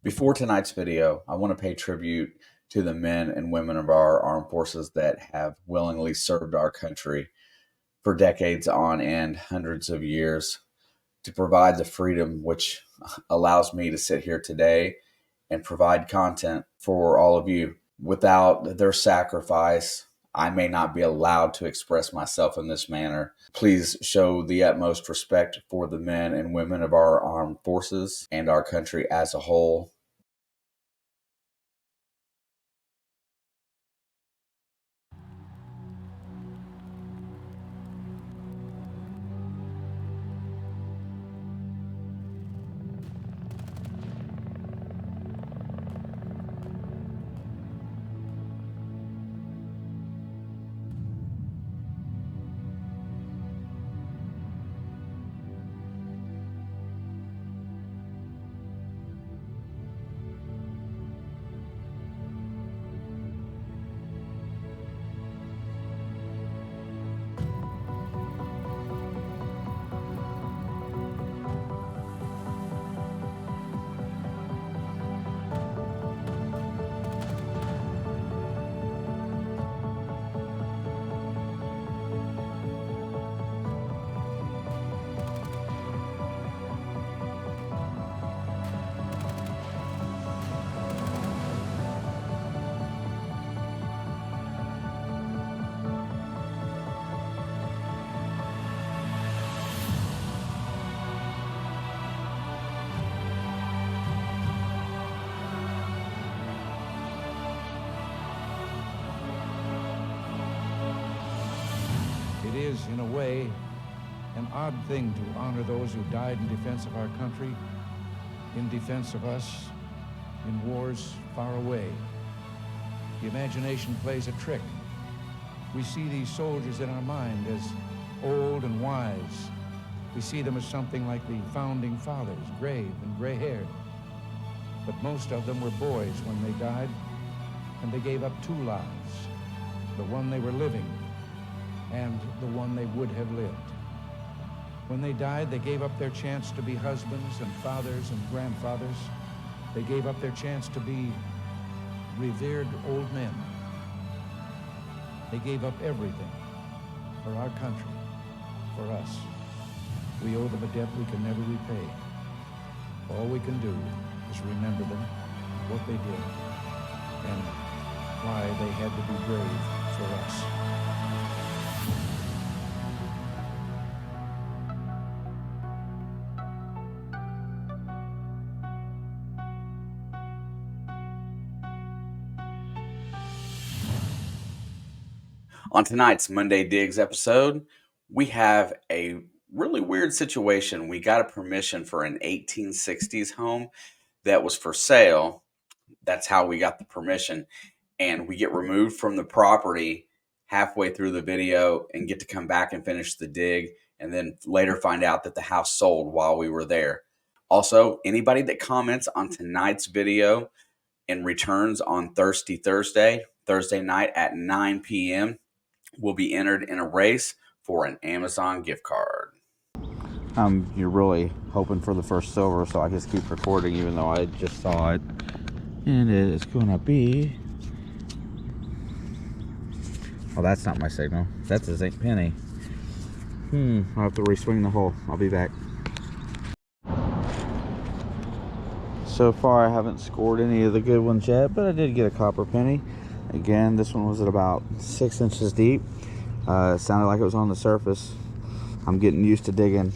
Before tonight's video, I want to pay tribute to the men and women of our armed forces that have willingly served our country for decades on end, hundreds of years, to provide the freedom which allows me to sit here today and provide content for all of you. Without their sacrifice, I may not be allowed to express myself in this manner. Please show the utmost respect for the men and women of our armed forces and our country as a whole. It is, in a way, an odd thing to honor those who died in defense of our country, in defense of us, in wars far away. The imagination plays a trick. We see these soldiers in our mind as old and wise. We see them as something like the founding fathers, grave and gray-haired. But most of them were boys when they died, and they gave up two lives, the one they were living and the one they would have lived. When they died, they gave up their chance to be husbands and fathers and grandfathers. They gave up their chance to be revered old men. They gave up everything for our country, for us. We owe them a debt we can never repay. All we can do is remember them, what they did, and why they had to be brave for us. On tonight's Monday Digs episode, we have a really weird situation. We got a permission for an 1860s home that was for sale. That's how we got the permission. And we get removed from the property halfway through the video and get to come back and finish the dig, and then later find out that the house sold while we were there. Also, anybody that comments on tonight's video and returns on Thursday night at 9 p.m. will be entered in a race for an Amazon gift card. You're really hoping for the first silver, so I just keep recording even though I just saw it. And it's gonna be... Oh, that's not my signal. That's a zinc penny. I'll have to re-swing the hole. I'll be back. So far I haven't scored any of the good ones yet, but I did get a copper penny. Again, this one was at about 6 inches deep. It sounded like it was on the surface. I'm getting used to digging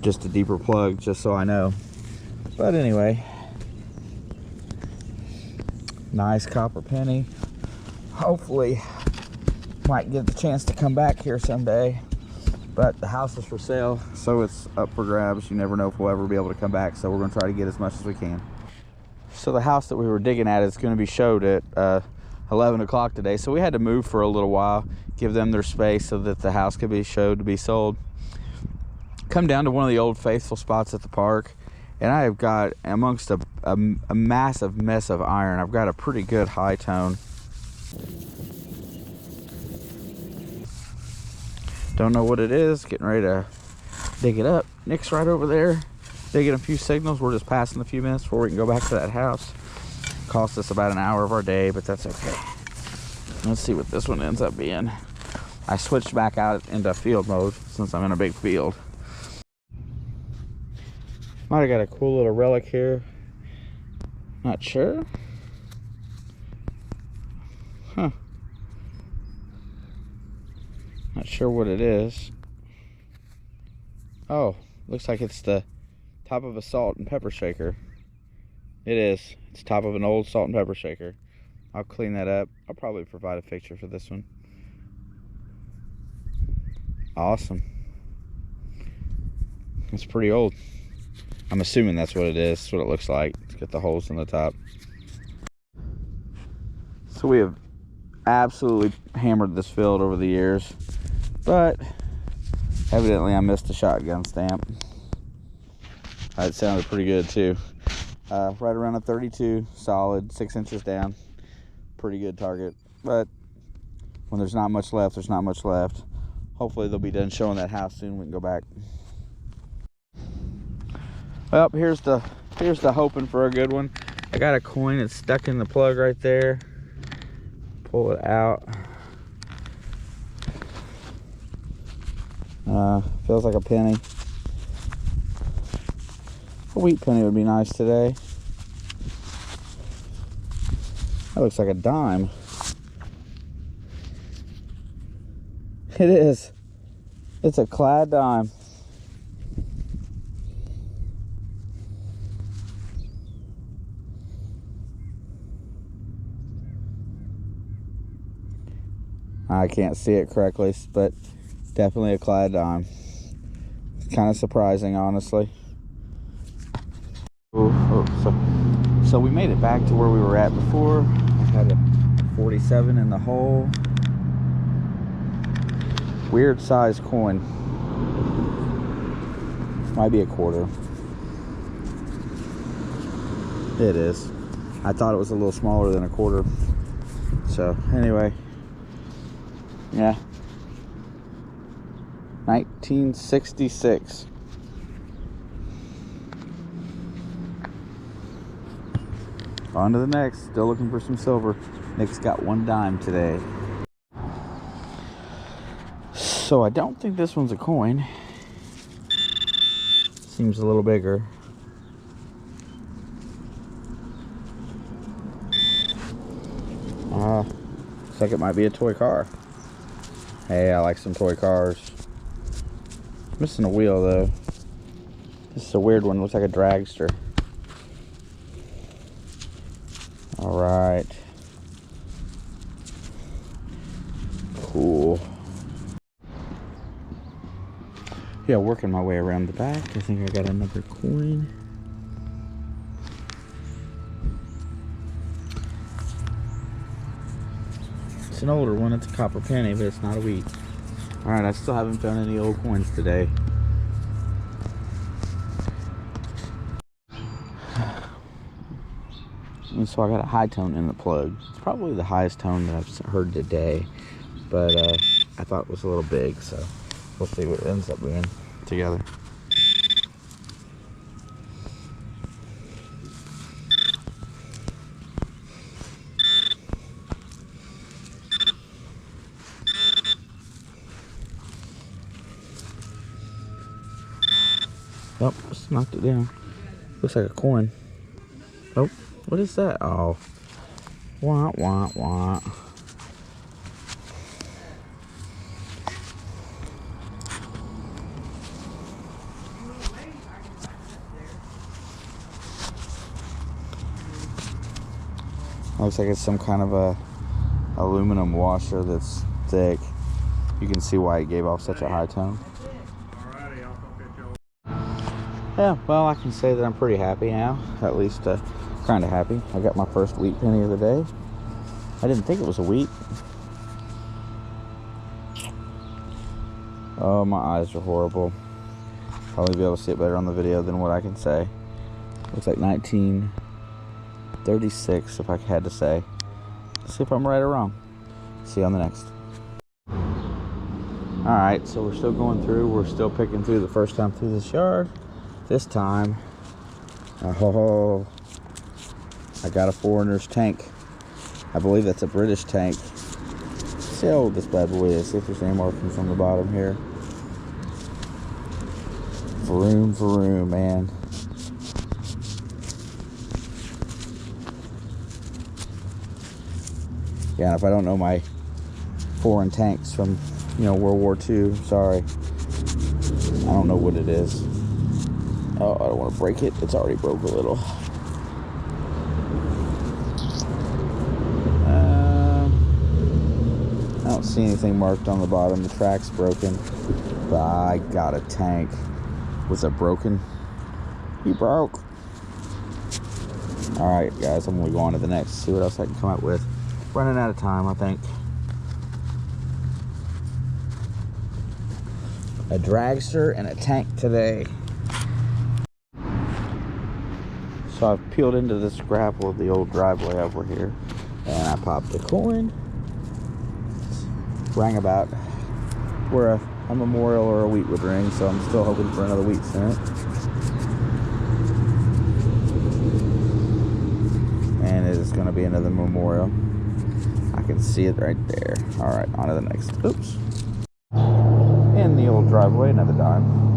just a deeper plug, just so I know. But anyway, nice copper penny. Hopefully, might get the chance to come back here someday. But the house is for sale, so it's up for grabs. You never know if we'll ever be able to come back, so we're going to try to get as much as we can. So the house that we were digging at is going to be showed at 11 o'clock today, so we had to move for a little while, give them their space so that the house could be showed to be sold. Come down to one of the old faithful spots at the park, and I have got, amongst a massive mess of iron, I've got a pretty good high tone. Don't know what it is, getting ready to dig it up. Nick's right over there. Taking a few signals. We're just passing a few minutes before we can go back to that house. Cost us about an hour of our day, but that's okay. Let's see what this one ends up being. I switched back out into field mode since I'm in a big field. Might have got a cool little relic here. Not sure. Huh. Not sure what it is. Oh, looks like it's the top of a salt and pepper shaker. It is. It's top of an old salt and pepper shaker. I'll clean that up. I'll probably provide a picture for this one. Awesome. It's pretty old. I'm assuming that's what it is. That's what it looks like. It's got the holes in the top. So we have absolutely hammered this field over the years, but evidently I missed a shotgun stamp. It sounded pretty good too. Right around a 32, solid, 6 inches down. Pretty good target, but when there's not much left, there's not much left. Hopefully they'll be done showing that house soon. We can go back. Well, here's the hoping for a good one. I got a coin that's stuck in the plug right there. Pull it out. Feels like a penny. A wheat penny would be nice today. That looks like a dime. It is. It's a clad dime. I can't see it correctly, but definitely a clad dime. It's kind of surprising, honestly. So we made it back to where we were at before. I had a 47 in the hole. Weird size coin. Might be a quarter. It is. I thought it was a little smaller than a quarter. So anyway, yeah. 1966. On to the next. Still looking for some silver. Nick's got 1 dime today. So I don't think this one's a coin. Seems a little bigger. Looks like it might be a toy car. Hey, I like some toy cars. Missing a wheel though. This is a weird one. Looks like a dragster. All right. Cool. Yeah, working my way around the back. I think I got another coin. It's an older one. It's a copper penny, but it's not a wheat. All right, I still haven't found any old coins today. And so I got a high tone in the plug. It's probably the highest tone that I've heard today, but I thought it was a little big, so we'll see what it ends up being together. Oh, just knocked it down. Looks like a coin. Oh, what is that? Oh, wah, wah, wah. Looks like it's some kind of a aluminum washer that's thick. You can see why it gave off such a high tone. Yeah, well, I can say that I'm pretty happy now. At least kind of happy. I got my first wheat penny of the day. I didn't think it was a wheat. Oh, my eyes are horrible. Probably be able to see it better on the video than what I can say. Looks like 1936, if I had to say. Let's see if I'm right or wrong. See you on the next. Alright, so we're still going through. We're still picking through the first time through this yard. This time, oh, I got a foreigner's tank. I believe that's a British tank. Let's see how old this bad boy is. See if there's any markings on the bottom here. Vroom, vroom, man. Yeah, and if I don't know my foreign tanks from, World War II, sorry. I don't know what it is. Oh, I don't want to break it. It's already broke a little. I don't see anything marked on the bottom. The track's broken. But I got a tank. Was it broken? He broke. Alright, guys, I'm going to go on to the next. See what else I can come up with. Running out of time, I think. A dragster and a tank today. So I've peeled into this grapple of the old driveway over here, and I popped a coin. Rang about where a memorial or a wheat would ring, so I'm still hoping for another wheat cent. And it is going to be another memorial. I can see it right there. All right, on to the next. Oops. In the old driveway, another dime.